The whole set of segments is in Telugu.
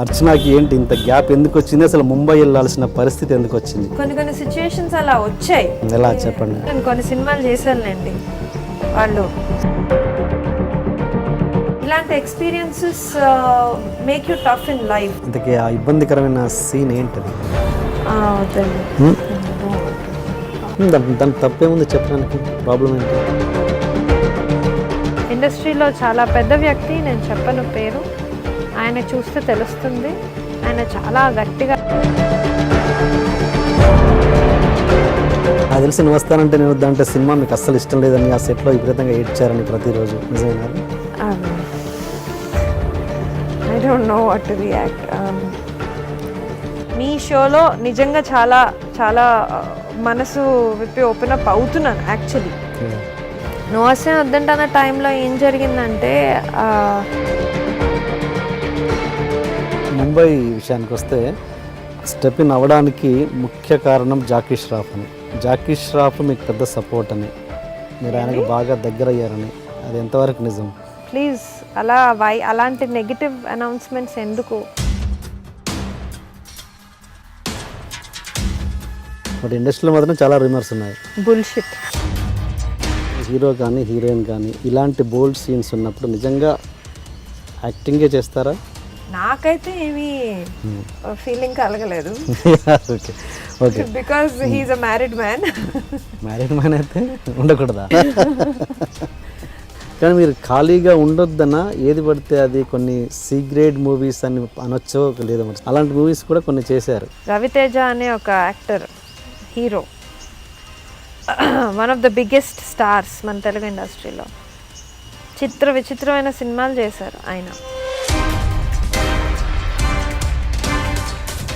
అర్చనకి ఏంటి ఇంత గ్యాప్ ఎందుకు వచ్చింది, అసలు ముంబై వెళ్ళాల్సిన పరిస్థితి ఎందుకు వచ్చింది? కొన్ని సిచ్యుయేషన్స్ అలా వచ్చాయి. ఎలా చెప్పండి. నేను కొన్ని సినిమాలు చేశానులేండి. వాళ్ళు ఇలాంటి experiences make you tough in life. ఇంతకీ ఆ ఇబ్బందికరమైన సీన్ ఏంటది? దాని తప్పేముంది చెప్పడానికి? ప్రాబ్లం ఏంటి? ఇండస్ట్రీలో చాలా పెద్ద వ్యక్తి, నేను చెప్పను పేరు, ఆయన చూస్తే తెలుస్తుంది. ఆయన చాలా గట్టిగా, నాకు తెలిసి నువ్వు వస్తానంటే నేను వద్దంటే సినిమా మీకు అస్సలు ఇష్టం లేదని ఆ సెట్లో విపరీతంగా ఏడ్చారని ప్రతిరోజు నిజమేనా? I don't know what to react. మీ షోలో నిజంగా చాలా చాలా మనసు విప్పి ఓపెన్ అప్ అవుతున్నాను యాక్చువల్లీ. నువ్వు వస్తే వద్దంటే అన్న టైంలో ఏం జరిగిందంటే, ముంబై విషయానికి వస్తే స్టెప్ ఇన్ అవ్వడానికి ముఖ్య కారణం జాకీ ష్రాఫ్ అని. జాకీ ష్రాఫ్ మీకు పెద్ద సపోర్ట్ అని, మీరు ఆయనకు బాగా దగ్గర అయ్యారని, అది ఎంతవరకు నిజం? ప్లీజ్ అలాంటి నెగిటివ్ అనౌన్స్మెంట్స్ ఎందుకు? బట్ ఇండస్ట్రీలో మాత్రం చాలా రూమర్స్ ఉన్నాయి. బుల్షిట్. హీరో కానీ హీరోయిన్ కానీ ఇలాంటి బోల్డ్ సీన్స్ ఉన్నప్పుడు నిజంగా యాక్టింగే చేస్తారా? నాకైతే ఏమీ ఫీలింగ్ కలగలేదు. Okay okay, because he's a married man. Married man అయితే ఉండకూడదా? కానీ మీరు ఖాళీగా ఉండొద్దన్నా ఏది పడితే అది కొన్ని సి గ్రేడ్ మూవీస్ అని అనొచ్చో లేదో మరి, అలాంటి మూవీస్ కూడా కొన్ని చేశారు. రవితేజ అనే ఒక actor, hero, one of the biggest stars మన తెలుగు ఇండస్ట్రీలో, విచిత్రమైన సినిమాలు చేశారు ఆయన.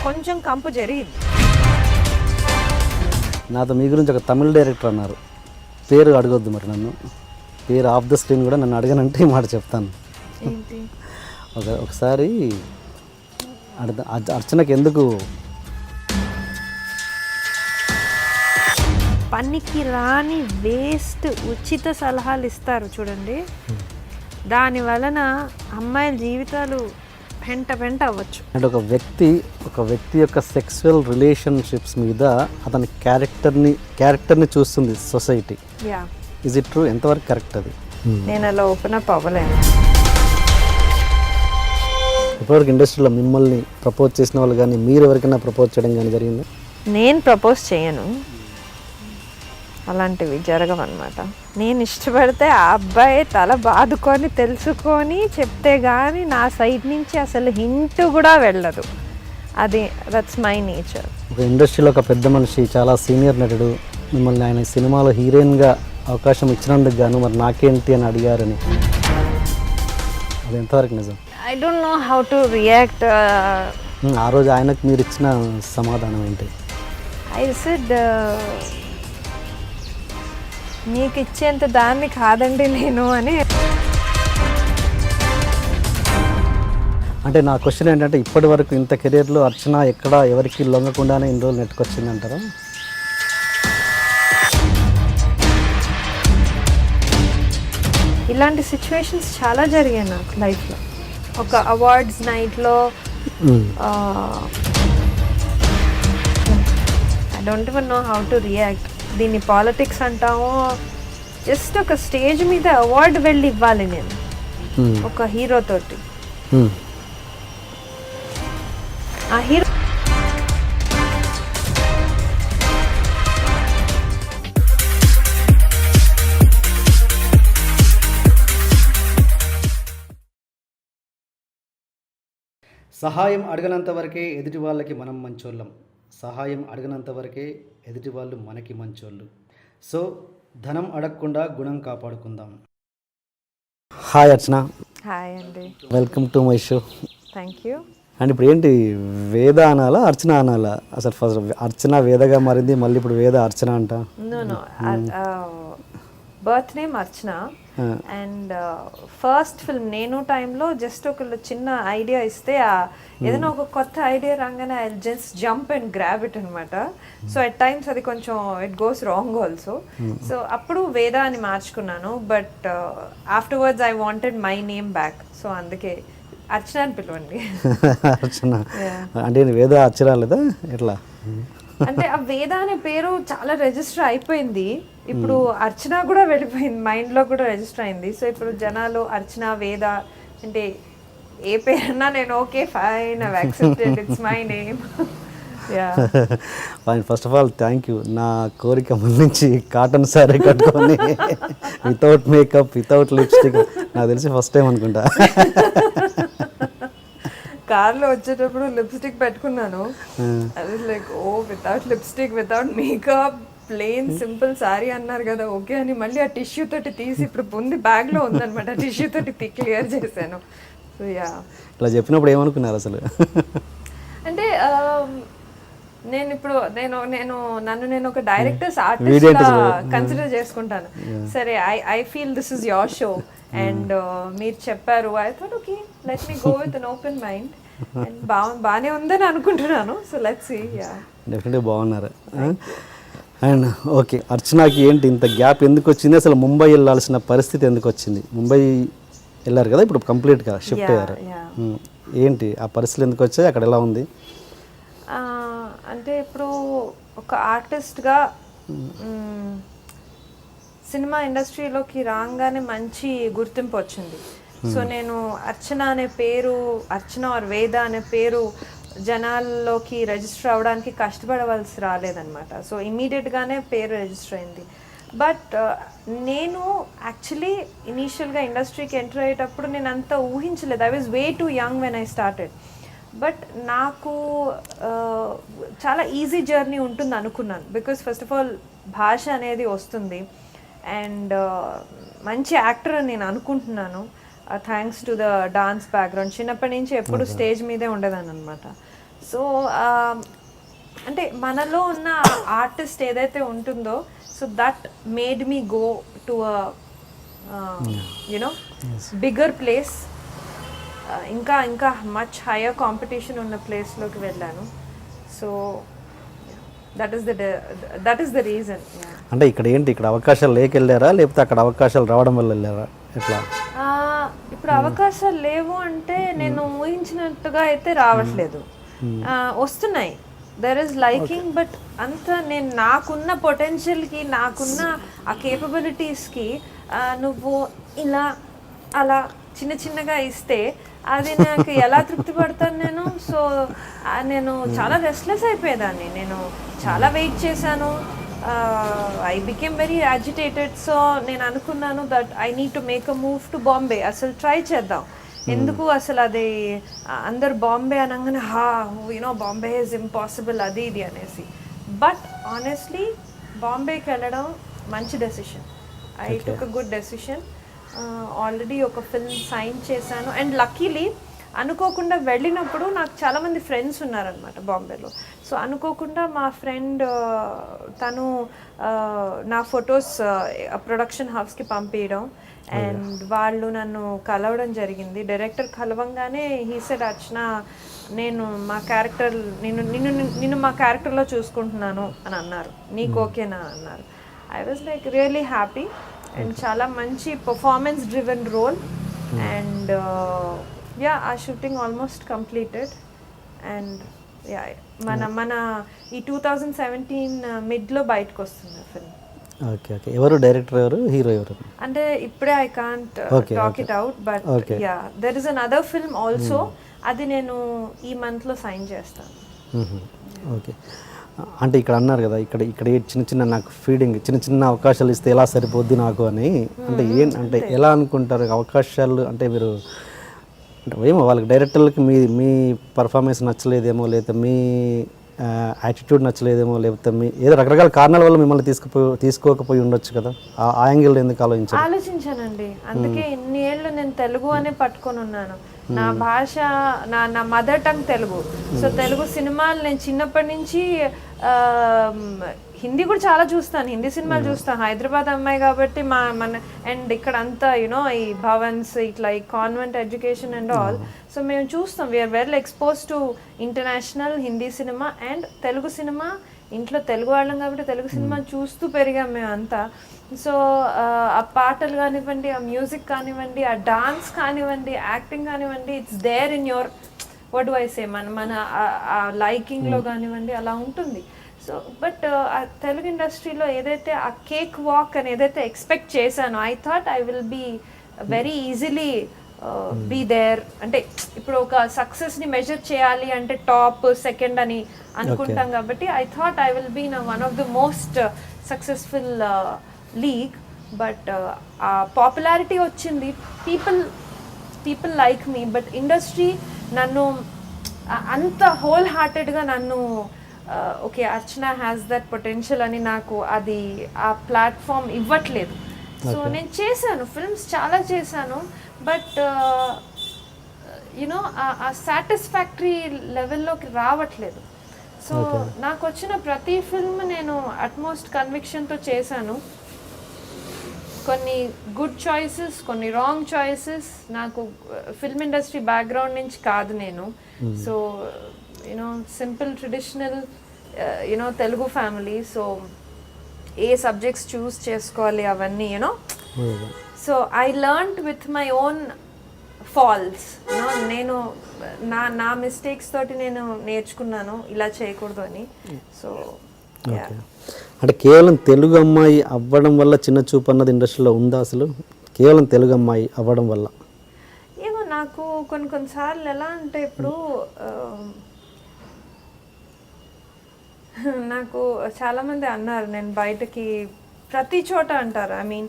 కొంచెం కంపు జరిగింది. నాతో మీ గురించి ఒక తమిళ డైరెక్టర్ అన్నారు, పేరు అడగొద్దు మరి, నన్ను పేరు ఆఫ్ ద స్క్రీన్ కూడా నన్ను అడగనంటే ఈ మాట చెప్తాను. ఒకసారి అర్చనకి ఎందుకు పనికి రాని వేస్ట్ ఉచిత సలహాలు ఇస్తారు చూడండి, దాని వలన అమ్మాయిల జీవితాలు పెంట అవ్వచ్చు. అంటే ఒక వ్యక్తి యొక్క సెక్సువల్ రిలేషన్షిప్స్ మీద అతని క్యారెక్టర్ని చూస్తుంది సొసైటీ. Is it true? ఎంతవరకు కరెక్ట్ అది? నేను అలా ఓపెన్ అప్ అవ్వలేను. ఇప్పటివరకు ఇండస్ట్రీలో మిమ్మల్ని ప్రపోజ్ చేసిన వాళ్ళు కానీ మీరు ఎవరికైనా ప్రపోజ్ చేయడం కానీ జరిగింది? నేను ప్రపోజ్ చేయను, అలాంటివి జరగవన్నమాట. నేను ఇష్టపడితే ఆ అబ్బాయి తల బాదుకొని తెలుసుకొని చెప్తే కానీ నా సైడ్ నుంచి అసలు హింట్ కూడా వెళ్ళదు. That's my nature. ఒక ఇండస్ట్రీలో ఒక పెద్ద మనిషి, చాలా సీనియర్ నటుడు, మిమ్మల్ని ఆయన సినిమాలో హీరోయిన్గా అవకాశం ఇచ్చినందుకు గాను మరి నాకేంటి అని అడిగారని, అది ఎంతవరకు నిజం? I don't know how to react. ఆ రోజు ఆయనకు మీరు ఇచ్చిన సమాధానం ఏంటి? ఐ సెడ్, మీకు ఇచ్చేంత దాన్ని కాదండి నేను అని. అంటే నా క్వశ్చన్ ఏంటంటే, ఇప్పటి వరకు ఇంత కెరీర్లో అర్చన ఎక్కడ ఎవరికి లొంగకుండానే ఇన్ని రోజులు నెట్టుకొచ్చిందంటారా? ఇలాంటి సిచ్యువేషన్స్ చాలా జరిగాయి నాకు లైఫ్లో. ఒక అవార్డ్స్ నైట్లో I don't even know how to react. దీన్ని పాలిటిక్స్ అంటామో, జస్ట్ ఒక స్టేజ్ మీద అవార్డు వెళ్ళి ఇవ్వాలి నేను ఒక హీరో తోటి. ఆ హీరో సహాయం అడగనంత వరకే ఎదుటి వాళ్ళకి మనం మంచోళ్ళం, సహాయం అడగనంత వరకే ఎదుటి వాళ్ళు మనకి మంచోళ్ళు. సో ధనం అడగకుండా గుణం కాపాడుకుందాం. హాయ్ అర్చన. హాయ్ అండి, welcome to my show. Thank you. And ఇప్పుడు ఏంటి, వేద అనాలా అర్చన అనాలా? అసలు ఫస్ట్ అర్చన వేదగా మారింది, మళ్ళీ ఇప్పుడు వేద అర్చన అంట. No, birth name Archana. And first film నేను టైంలో జస్ట్ ఒక చిన్న ఐడియా ఇస్తే, ఏదైనా ఒక కొత్త ఐడియా రాగానే I just jump and grab it అనమాట. సో అట్ టైమ్స్ అది కొంచెం it goes wrong also. So అప్పుడు వేద అని మార్చుకున్నాను. But afterwards I wanted my name back. So అందుకే అర్చన అని పిలవండి. అర్చన అంటే వేద అక్షరాలేదా ఎట్లా? అంటే ఆ వేద అనే పేరు చాలా రిజిస్టర్ అయిపోయింది, ఇప్పుడు అర్చన కూడా వెళ్ళిపోయింది, మైండ్లో కూడా రిజిస్టర్ అయింది. సో ఇప్పుడు జనాలు అర్చన వేద అంటే ఏ పేరన్నా నేను okay fine, I accepted, it's my name. Fine. First of all thank you. నా కోరిక నుంచి కాటన్ శారీ కట్టుకొని వితౌట్ మేకప్ వితౌట్ లిప్స్టిక్ నాకు తెలిసి ఫస్ట్ టైం అనుకుంటా. కార్లో వచ్చేటప్పుడు లిప్స్టిక్ పెట్టుకున్నాను, అది like oh without lipstick without makeup plain simple sari అన్నారు కదా ఓకే అని మళ్ళీ ఆ టిష్యూ తోటి తీసి ఇప్పుడు ఉంది బ్యాగ్లో ఉందన్నమాట, టిష్యూ తోటి క్లియర్ చేశాను. సో యా, ఇలా చెప్పినప్పుడు ఏమనుకున్నారు అసలు? అంటే నేను ఇప్పుడు నేను ఒక డైరెక్టర్స్ ఆర్టిస్ట్ కన్సిడర్ చేసుకుంటాను. సరే I feel this is your show and మీరు చెప్పారు, I thought okay let me go with an open mind and బాగానే ఉందని అనుకుంటున్నాను. So let's see. యా, డెఫినెట్గా బాగున్నారు. అండ్ ఓకే, అర్చనకి ఏంటి ఇంత గ్యాప్ ఎందుకు వచ్చింది, అసలు ముంబై వెళ్ళాల్సిన పరిస్థితి ఎందుకు వచ్చింది? ముంబై వెళ్ళారు కదా, ఇప్పుడు కంప్లీట్గా షిఫ్ట్ అయ్యారు. ఏంటి ఆ పరిస్థితులు ఎందుకు వచ్చాయి, అక్కడ ఎలా ఉంది? అంటే ఇప్పుడు ఒక ఆర్టిస్ట్గా సినిమా ఇండస్ట్రీలోకి రాగానే మంచి గుర్తింపు వచ్చింది. సో నేను అర్చన అనే పేరు, అర్చన ఆర్ వేద అనే పేరు జనాల్లోకి రిజిస్టర్ అవ్వడానికి కష్టపడవలసి రాలేదన్నమాట. సో ఇమీడియట్గానే పేరు రిజిస్టర్ అయింది. బట్ నేను యాక్చువల్లీ ఇనీషియల్గా ఇండస్ట్రీకి ఎంటర్ అయ్యేటప్పుడు నేను అంత ఊహించలేదు. I was way two young when I started. But నాకు చాలా ఈజీ జర్నీ ఉంటుంది అనుకున్నాను, బికాస్ ఫస్ట్ ఆఫ్ ఆల్ భాష అనేది వస్తుంది అండ్ మంచి యాక్టర్ అని నేను అనుకుంటున్నాను, thanks to the dance background. చిన్నప్పటి నుంచి ఎప్పుడు స్టేజ్ మీదే ఉండేదాన్ని అనమాట. సో అంటే మనలో ఉన్న ఆర్టిస్ట్ ఏదైతే ఉంటుందో, so that made me go to you know bigger place, ఇంకా ఇంకా మచ్ హయ్యర్ కాంపిటీషన్ ఉన్న ప్లేస్లోకి వెళ్ళాను. So that is the reason. అంటే ఇక్కడ ఏంటి, ఇక్కడ అవకాశాలు లేక వెళ్ళారా లేకపోతే అక్కడ అవకాశాలు రావడం వల్ల వెళ్ళారా, ఎట్లా? ఇప్పుడు అవకాశాలు లేవు అంటే నేను ఊహించినట్టుగా అయితే రావట్లేదు, వస్తున్నాయి. దెర్ ఇస్ లైకింగ్, బట్ అంత నేను నాకున్న పొటెన్షియల్కి, నాకున్న ఆ కేపబిలిటీస్కి నువ్వు ఇలా అలా చిన్న చిన్నగా ఇస్తే అది నాకు ఎలా తృప్తి పడతాను నేను. సో నేను చాలా రెస్ట్లెస్ అయిపోయేదాన్ని, నేను చాలా వెయిట్ చేశాను, I became very agitated. So నేను అనుకున్నాను that I need to make a move to Bombay, అసలు ట్రై చేద్దాం. ఎందుకు అసలు అది అందరు బాంబే అనగానే యూనో బాంబే ఈజ్ ఇంపాసిబుల్ అది ఇది అనేసి. బట్ ఆనెస్ట్లీ బాంబేకి వెళ్ళడం మంచి decision. I took a good decision. Already ఒక ఫిల్మ్ సైన్ చేశాను అండ్ లక్కీలీ అనుకోకుండా వెళ్ళినప్పుడు నాకు చాలామంది ఫ్రెండ్స్ ఉన్నారనమాట బాంబేలో. సో అనుకోకుండా మా ఫ్రెండ్ తను నా ఫొటోస్ ప్రొడక్షన్ హౌస్కి పంపించడం అండ్ వాళ్ళు నన్ను కలవడం జరిగింది. డైరెక్టర్ కలవంగానే హీ సెడ్, అర్చన నేను మా క్యారెక్టర్ నిన్ను మా క్యారెక్టర్లో చూసుకుంటున్నాను అని అన్నారు, నీకు ఓకేనా అన్నారు. I was like really happy and చాలా మంచి performance driven role and yeah ah shooting almost completed and yeah మన ఈ 2017 మిడ్లో బయటకు వస్తుంది ఫిల్మ్. Okay okay. ఎవరు డైరెక్టర్, ఎవరు హీరో ఎవరు? అంటే ఇప్పుడే I can't talk it out, but yeah there is another film also, అది నేను ఈ మంత్లో సైన్ చేస్తాను. ఓకే. అంటే ఇక్కడ అన్నారు కదా, ఇక్కడ చిన్న చిన్న నాకు ఫీడింగ్, చిన్న చిన్న అవకాశాలు ఇస్తే ఎలా సరిపోద్ది నాకు అని, అంటే అంటే ఎలా అనుకుంటారు అవకాశాలు? అంటే మీరు అంటే ఏమో వాళ్ళకి డైరెక్టర్లకి మీ పర్ఫార్మెన్స్ నచ్చలేదేమో, లేకపోతే మీ యాటిట్యూడ్ నచ్చలేదేమో, లేకపోతే మీ ఏదో రకరకాల కారణాల వల్ల మిమ్మల్ని తీసుకోకపోయి ఉండొచ్చు కదా, ఆ యాంగిల్ ఎందుకు ఆలోచించానండి. అందుకే ఇన్ని ఏళ్ళు నేను తెలుగు అనే పట్టుకొని ఉన్నాను. నా భాష, నా mother tongue Telugu. So Telugu సినిమాలు నేను చిన్నప్పటి నుంచి, హిందీ కూడా చాలా చూస్తాను, హిందీ సినిమాలు చూస్తాను. హైదరాబాద్ అమ్మాయి కాబట్టి మన అండ్ ఇక్కడ అంతా యూనో ఈ భవన్స్ ఇట్లా ఈ convent education and all. So మేము చూస్తాం, we are well expose to international Hindi cinema and Telugu cinema ఇంట్లో తెలుగు వాళ్ళం కాబట్టి తెలుగు సినిమా చూస్తూ పెరిగాం మేమంతా. సో ఆ పాటలు కానివ్వండి, ఆ మ్యూజిక్ కానివ్వండి, ఆ డాన్స్ కానివ్వండి, యాక్టింగ్ కానివ్వండి, it's there in your what do I say మన ఆ లైకింగ్లో కానివ్వండి అలా ఉంటుంది. సో బట్ ఆ తెలుగు ఇండస్ట్రీలో ఏదైతే ఆ కేక్ వాక్ అని ఏదైతే ఎక్స్పెక్ట్ చేశానో, I thought I will be very easily be there. అంటే ఇప్పుడు ఒక సక్సెస్ని మెజర్ చేయాలి అంటే టాప్ సెకండ్ అని అనుకుంటాం కాబట్టి I thought I will be one of the most successful league. But ఆ పాపులారిటీ వచ్చింది, people like me, but industry నన్ను అంత హోల్ హార్టెడ్గా నన్ను okay Archana has that potential అని నాకు అది ఆ ప్లాట్ఫామ్ ఇవ్వట్లేదు. సో నేను చేశాను ఫిల్మ్స్ చాలా చేశాను, బట్ యునో ఆ సాటిస్ఫాక్టరీ లెవెల్లోకి రావట్లేదు. సో నాకు వచ్చిన ప్రతి ఫిల్మ్ నేను అట్మోస్ట్ కన్విక్షన్తో చేశాను. కొన్ని గుడ్ చాయిసెస్, కొన్ని రాంగ్ చాయిసెస్. నాకు ఫిల్మ్ ఇండస్ట్రీ బ్యాక్గ్రౌండ్ నుంచి కాదు నేను. So you know simple traditional you know Telugu family. So ఏ సబ్జెక్ట్స్ చూస్ చేసుకోవాలి అవన్నీ you know. So I learned with my own falls. నేను నా మిస్టేక్స్ తోటి నేను నేర్చుకున్నాను ఇలా చేయకూడదు అని. సో అంటే కేవలం తెలుగు అమ్మాయి అవ్వడం వల్ల చిన్న చూపు అన్నది ఇండస్ట్రీలో ఉందా అసలు? కేవలం తెలుగు అమ్మాయి అవ్వడం వల్ల ఏమో నాకు కొన్నిసార్లు ఎలా అంటే ఇప్పుడు నాకు చాలామంది అన్నారు, నేను బయటకి ప్రతి చోట అంటారు, ఐ మీన్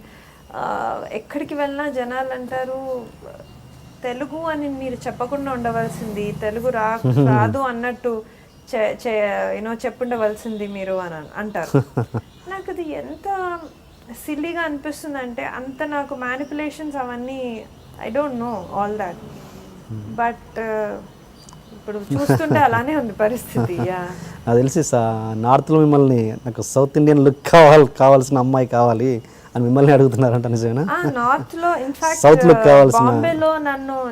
ఎక్కడికి వెళ్ళినా జనాలు అంటారు తెలుగు అని మీరు చెప్పకుండా ఉండవలసింది, తెలుగు రాదు అన్నట్టు యూనో చెప్పుండవలసింది మీరు అని అంటారు. నాకు అది ఎంత సిల్లీగా అనిపిస్తుంది అంటే, అంత నాకు మ్యానిపులేషన్స్ అవన్నీ I don't no all that. But ఇప్పుడు చూస్తుంటే అలానే ఉంది పరిస్థితి. నాకు తెలిసి నార్త్లో మిమ్మల్ని నాకు సౌత్ ఇండియన్ లుక్ కావాల్సిన అమ్మాయి కావాలి అని మిమ్మల్ని అడుగుతున్నారంట, నిజమేనా? నార్త్ లో ఇన్ఫాక్ట్ సౌత్ లుక్ కావాల్సిన బాంబేలో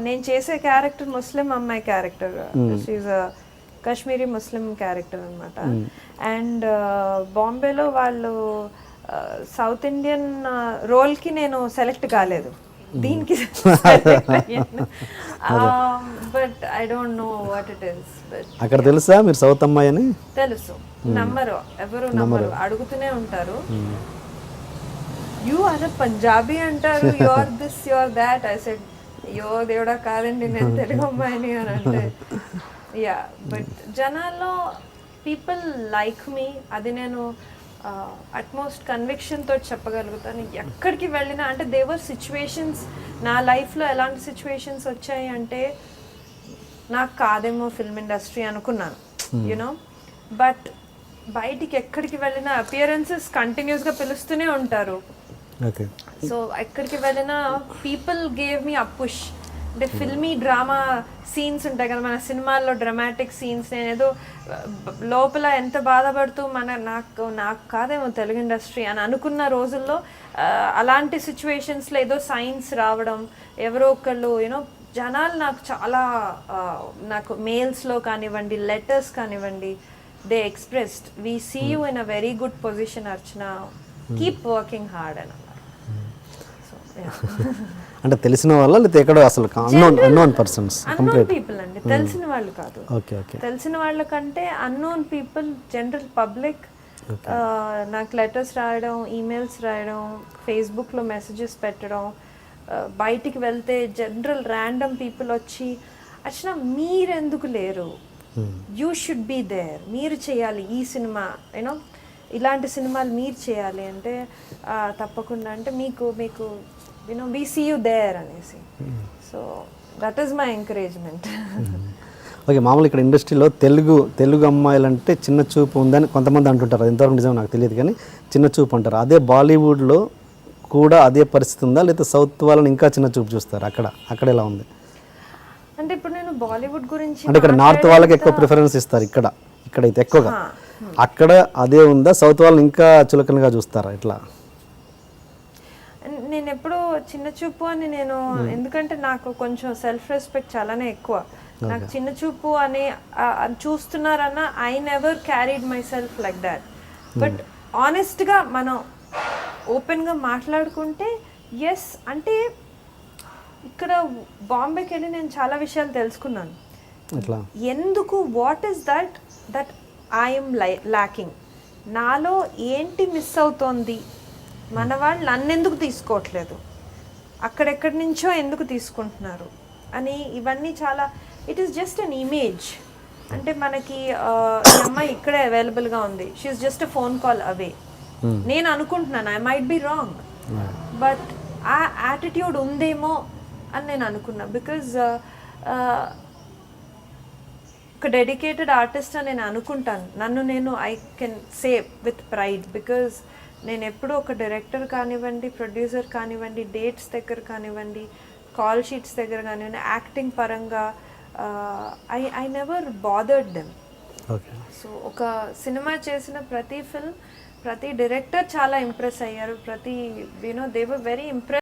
నేను చేసే క్యారెక్టర్ ముస్లిం అమ్మాయి క్యారెక్టర్. షీఈ్ కాశ్మీరీ ముస్లిం క్యారెక్టర్ అనమాట. అండ్ బాంబేలో వాళ్ళు సౌత్ ఇండియన్ రోల్కి నేను సెలెక్ట్ కాలేదు, దీనికి but I don't know what it is. అక్కడ తెలుసా మీరు సౌత్ అమ్మాయి అని? తెలుసు, నమ్మరు, ఎవరు నమ్మరు, అడుగుతూనే ఉంటారు. యూ ఆర్ పంజాబీ అంటారు, you are this you are that. I said అయ్యో దేవుడా కాదండి నేను తెలుగు అమ్మాయిని అని అంటే యా. బట్ జనాల్లో పీపుల్ లైక్ మీ, అది నేను అట్మోస్ట్ కన్విక్షన్తో చెప్పగలుగుతాను. ఎక్కడికి వెళ్ళినా అంటే దేవర్ సిచ్యువేషన్స్ నా లైఫ్లో ఎలాంటి సిచ్యువేషన్స్ వచ్చాయి అంటే, నాకు కాదేమో ఫిల్మ్ ఇండస్ట్రీ అనుకున్నాను యూనో. బట్ బయటికి ఎక్కడికి వెళ్ళినా అపియరెన్సెస్ కంటిన్యూస్గా పిలుస్తూనే ఉంటారు. సో ఎక్కడికి వెళ్ళినా పీపుల్ గేవ్ మీ అ పుష్. అంటే ఫిల్మీ డ్రామా సీన్స్ ఉంటాయి కదా మన సినిమాల్లో, డ్రామాటిక్ సీన్స్. నేను ఏదో లోపల ఎంత బాధపడుతూ నాకు కాదేమో తెలుగు ఇండస్ట్రీ అని అనుకున్న రోజుల్లో అలాంటి సిచ్యువేషన్స్లో ఏదో సైన్స్ రావడం, ఎవరో ఒకళ్ళు యూనో జనాలు నాకు చాలా నాకు మెయిల్స్లో కానివ్వండి, లెటర్స్ కానివ్వండి, they expressed we see you in a very good position Archana, keep working hard అని. అంటే తెలిసిన వాళ్ళ లేకపోతే ఎక్కడో అసలు అన్నోన్ పర్సన్స్? అన్నోన్ పీపుల్ అండి, తెలిసిన వాళ్ళు కాదు. Okay okay. తెలిసిన వాళ్ళకంటే అన్నోన్ పీపుల్, జనరల్ పబ్లిక్ నాకు లెటర్స్ రాయడం, ఈమెయిల్స్ రాయడం, ఫేస్బుక్లో మెసేజెస్ పెట్టడం, బయటికి వెళ్తే జనరల్ ర్యాండమ్ పీపుల్ వచ్చి అచ్చా మీరెందుకు లేరు, యూ షుడ్ బీ దేర్, మీరు చేయాలి ఈ సినిమా, యూనో ఇలాంటి సినిమాలు మీరు చేయాలి అంటే తప్పకుండా అంటే మీకు you know we see you there అనేసి. So that is my encouragement. Okay. మామూలు ఇక్కడ ఇండస్ట్రీలో తెలుగు అమ్మాయిలు అంటే చిన్న చూపు ఉందని కొంతమంది అంటుంటారు, అది ఎంతవరకు నిజం నాకు తెలియదు కానీ చిన్న చూపు అంటారు. అదే బాలీవుడ్లో కూడా అదే పరిస్థితి ఉందా, లేకపోతే సౌత్ వాళ్ళని ఇంకా చిన్న చూపు చూస్తారు? అక్కడ ఎలా ఉంది అంటే ఇప్పుడు నేను బాలీవుడ్ గురించి అంటే ఇక్కడ నార్త్ వాళ్ళకి ఎక్కువ ప్రిఫరెన్స్ ఇస్తారు, ఇక్కడైతే ఎక్కువగా. అక్కడ అదే ఉందా, సౌత్ వాళ్ళని ఇంకా చులకనగా చూస్తారా ఇట్లా? నేను ఎప్పుడు చిన్న చూపు అని నేను, ఎందుకంటే నాకు కొంచెం సెల్ఫ్ రెస్పెక్ట్ చాలానే ఎక్కువ. నాకు చిన్న చూపు అని చూస్తున్నారన్న I never carried myself like that. But ఆనెస్ట్గా మనం ఓపెన్గా మాట్లాడుకుంటే ఎస్, అంటే ఇక్కడ బాంబేకి వెళ్ళి నేను చాలా విషయాలు తెలుసుకున్నాను. ఎందుకు, what is that I'm lacking, నాలో ఏంటి మిస్ అవుతోంది, మన వాళ్ళు నన్నెందుకు తీసుకోవట్లేదు, అక్కడెక్కడి నుంచో ఎందుకు తీసుకుంటున్నారు అని, ఇవన్నీ చాలా, it is just an image. అంటే మనకి ఈ అమ్మాయి ఇక్కడే అవైలబుల్గా ఉంది, she's just a phone call away, నేను అనుకుంటున్నాను, I might be wrong, but ఆ యాటిట్యూడ్ ఉందేమో అని నేను అనుకున్నా. బికాజ్ ఒక డెడికేటెడ్ ఆర్టిస్ట్ అని నేను అనుకుంటాను, నన్ను నేను I can say with pride. Because నేను ఎప్పుడూ ఒక డైరెక్టర్ కానివ్వండి, ప్రొడ్యూసర్ కానివ్వండి, డేట్స్ దగ్గర కానివ్వండి, కాల్ షీట్స్ దగ్గర కానివ్వండి, యాక్టింగ్ పరంగా I never bothered them. So ఒక సినిమా చేసిన ప్రతి ఫిల్మ్, ప్రతి డైరెక్టర్ చాలా ఇంప్రెస్ అయ్యారు, ప్రతి దే వర్ వెరీ ఇంప్రెస్